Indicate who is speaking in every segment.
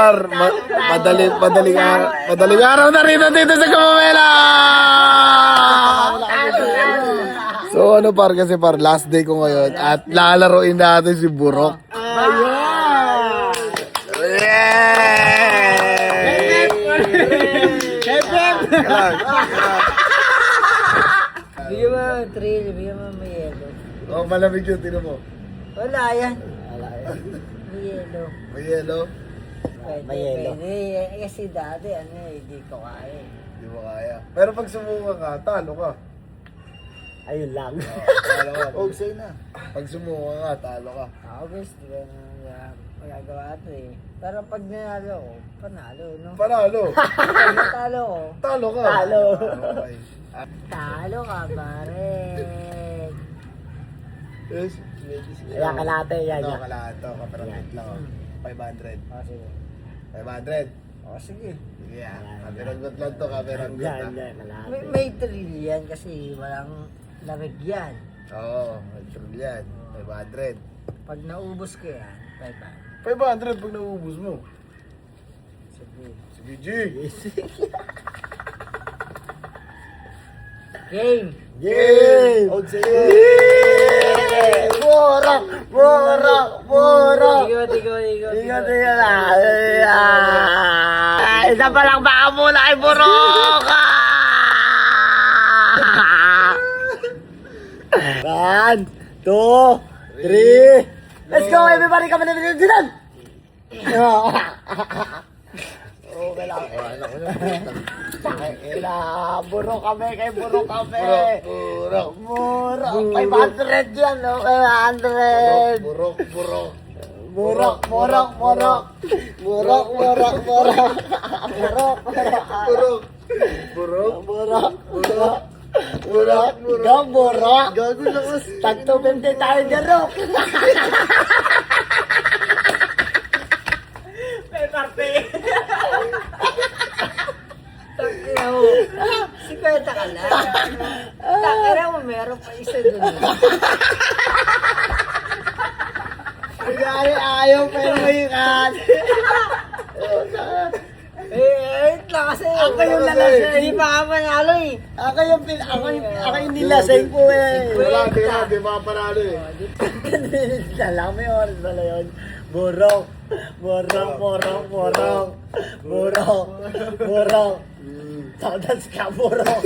Speaker 1: par. Madaling araw na rito dito sa Gamamela. So ano par, kasi par last day ko ngayon at lalaroin natin si Burok.
Speaker 2: Bigyan mo ng thrill, bigyan mo may yelo.
Speaker 1: Oh, malamig yun, tinan mo.
Speaker 2: Wala yan. May yelo.
Speaker 1: May yelo.
Speaker 2: May yelo. Pwede. Kasi dati, hindi ko kaya.
Speaker 1: Hindi mo kaya. Pero pag sumuka ka, talo ka.
Speaker 2: Ayun lang.
Speaker 1: Talo ka.
Speaker 3: Okay na.
Speaker 1: Pag sumuka ka, talo ka.
Speaker 2: Ako gusto ko na magagawa ito eh. Pero pag nanalo ko, panalo, no?
Speaker 1: Panalo.
Speaker 2: Pag natalo ko,
Speaker 1: Talo ka.
Speaker 2: Talo.
Speaker 1: Okay.
Speaker 2: talo ka, pare.
Speaker 1: Yes.
Speaker 2: Kaya kalate yan.
Speaker 1: Ito, kalato. Kaperangit lang. 500.
Speaker 2: O, sige.
Speaker 1: 500.
Speaker 2: O, sige.
Speaker 1: Sige ah. Kaperanggot lang to, kaperanggot ah.
Speaker 2: May thrill yan kasi walang lamig yan.
Speaker 1: Oo, true yan. 500.
Speaker 2: Pag naubos ko yan, 500.
Speaker 1: 500 pag nauubos mo.
Speaker 2: Sige.
Speaker 1: Sige, G.
Speaker 2: Game!
Speaker 1: Game!
Speaker 3: Okay. Borok! Borok! Borok!
Speaker 2: Ikot.
Speaker 3: Ingat na. Isa pa lang baka muna kay Borok! 1, 2, 3. Let's go everybody, come on dyan! Okay lang. Burok kami, kay burok kami.
Speaker 1: Burok.
Speaker 3: Burok. 500 yan, no? 500.
Speaker 1: Burok.
Speaker 3: Burok. Burok. Burok. Burok. Burok. Burok.
Speaker 1: Burok.
Speaker 3: Burok. Burok. Burok. Burok. Burok.
Speaker 1: Gago lang as.
Speaker 3: Tagto 50 tayo dyan, Rok. May parte.
Speaker 2: Takina mo. 50 ka lang. Takina mo, meron pa isa dun.
Speaker 3: Kaya ayaw pero may ikat.
Speaker 2: Wait lang kasi.
Speaker 3: Ako yung lalasing.
Speaker 2: Hindi pa ka manalo eh.
Speaker 3: Ako yung nilasing po eh.
Speaker 1: Wala, di ba panalo eh.
Speaker 3: Dalang may oras pala yun. Burok. Burok. Burok. Burok. Burok. Burok. Todas ka, burok.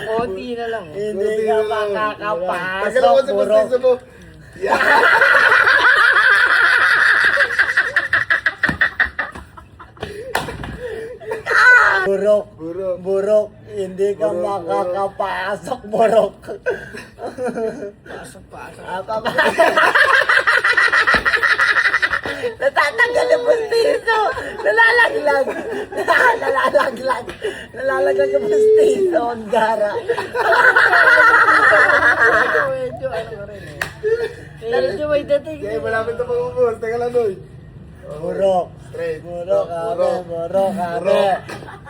Speaker 2: Konti na lang.
Speaker 3: Hindi ka makakapasok,
Speaker 1: Tagal ako sa
Speaker 3: burok.
Speaker 1: basta mo.
Speaker 3: Burok.
Speaker 1: Burok.
Speaker 3: Burok. Hindi ka
Speaker 1: Burok,
Speaker 3: makakapasok, burok.
Speaker 2: Pasok.
Speaker 3: Natatanggal yung bustiso. Nalalaglag. Nalalaglag yung bustiso. Ang gara.
Speaker 2: Medyo ano ka rin eh. Medyo may dating.
Speaker 1: Okay, malapit na mag-ubos. Teka lang, Noy.
Speaker 3: Burok.
Speaker 1: Straight.
Speaker 3: Burok kami.
Speaker 1: Burok.
Speaker 3: Burok kami.
Speaker 1: Burok.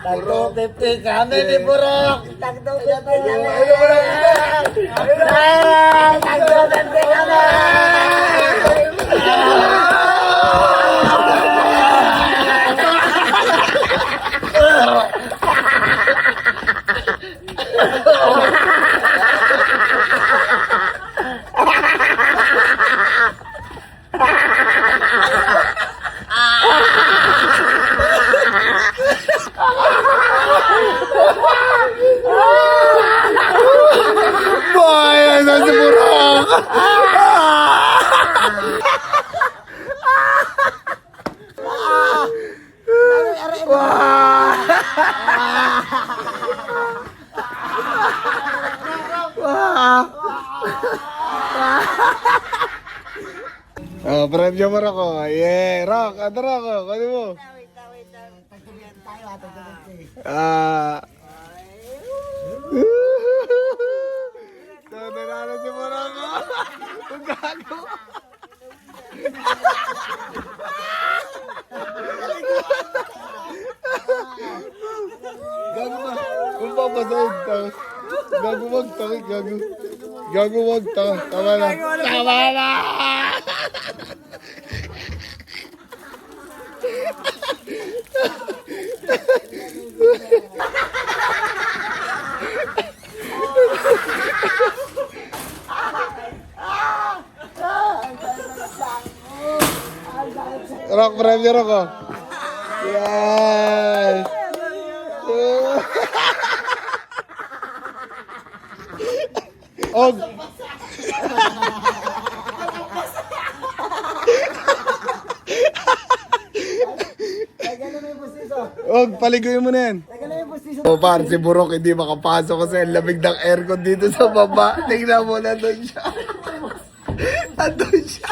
Speaker 3: Tagto 50 kami ni Burok. Tagto 50 kami.
Speaker 1: Ayun mo lang.
Speaker 3: Tagto 50 kami.
Speaker 1: Boy, nasa si Burok. Oh, premyo mo Rock. Yeah, Rock. Ano Rock? Kani mo?
Speaker 3: Tagtubian tayo, tagtubian.
Speaker 1: Ah. So, nanalo si Burok. Ang gago. Gago ba? Kung papasahid ka. Gago magtakik, gago. Gago, wag. Tama na. Tama na! Rock, prem niya, Rock, oh. Yan! Og! Og, paligoy mo na yan. O par, si Burok hindi makapasok kasi ang lamig ng aircon dito sa baba. Tingnan mo, nandun siya. Nandun siya.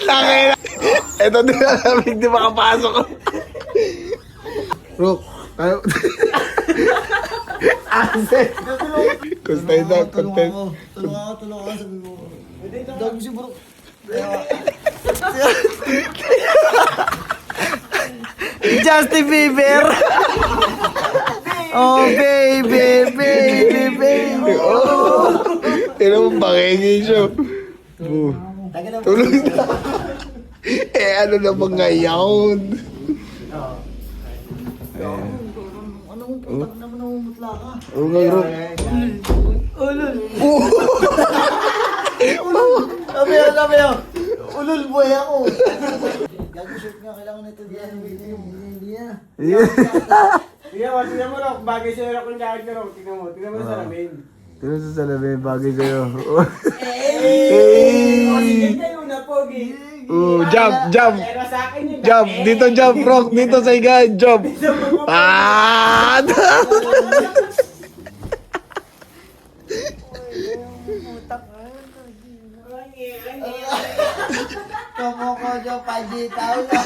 Speaker 1: Tangina. Ito din ang lamig, di makapasok. Rook, tayo. Ase. Content na, content.
Speaker 3: Tulungan ako, sabi mo. Dami si bro. Justin Bieber! Oh, baby, baby, baby.
Speaker 1: Oh, tira mo, bangingin siya. Oh. Tulog na. Eh, ano na ba ngayon?
Speaker 3: Anong putak naman namumutla ka?
Speaker 1: Oo nga, bro.
Speaker 3: Sabi yun. Ulul boy ako. Gago shirt nga, kailangan nito diyan. Hindi na.
Speaker 4: Tingnan mo, Rock. Bagay sa'yo, Rock, yung jacket ko, Rock. Tingnan mo sa salamin.
Speaker 1: Tira sa salamin, bagay sa'yo.
Speaker 4: Sige kayo na, Pogi.
Speaker 1: Oh, jump, jump.
Speaker 4: Pero sa akin yung
Speaker 1: Jump, dito jump, Rock. Dito sa higa, jump. Ah!
Speaker 3: Tomo ko dyan, 5G tao na.